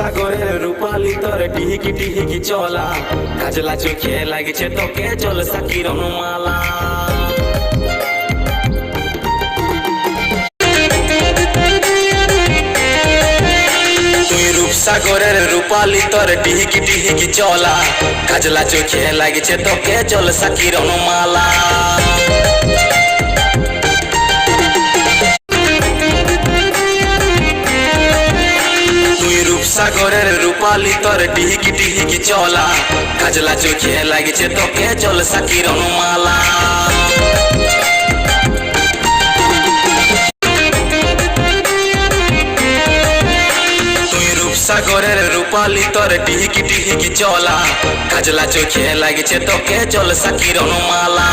সাগরের রূপালি তোর টিহিকি টিহিকি চলা, কাজলা চোখে লাগছে তোকে জলসা কিরণমালা। তুই রূপসাগরের রূপালি তোর টিহিকি টিহিকি চলা, কাজলা চোখে লাগছে তোকে জলসা কিরণমালা। সাগরের রূপালি তোর টিহিকি টিহিকি চলা, কাজলা চোখে লাগছে তোকে জলসা কিরণমালা। তুই রূপসাগরের রূপালি তোর টিহিকি টিহিকি চলা, কাজলা চোখে লাগছে তোকে জলসা কিরণমালা।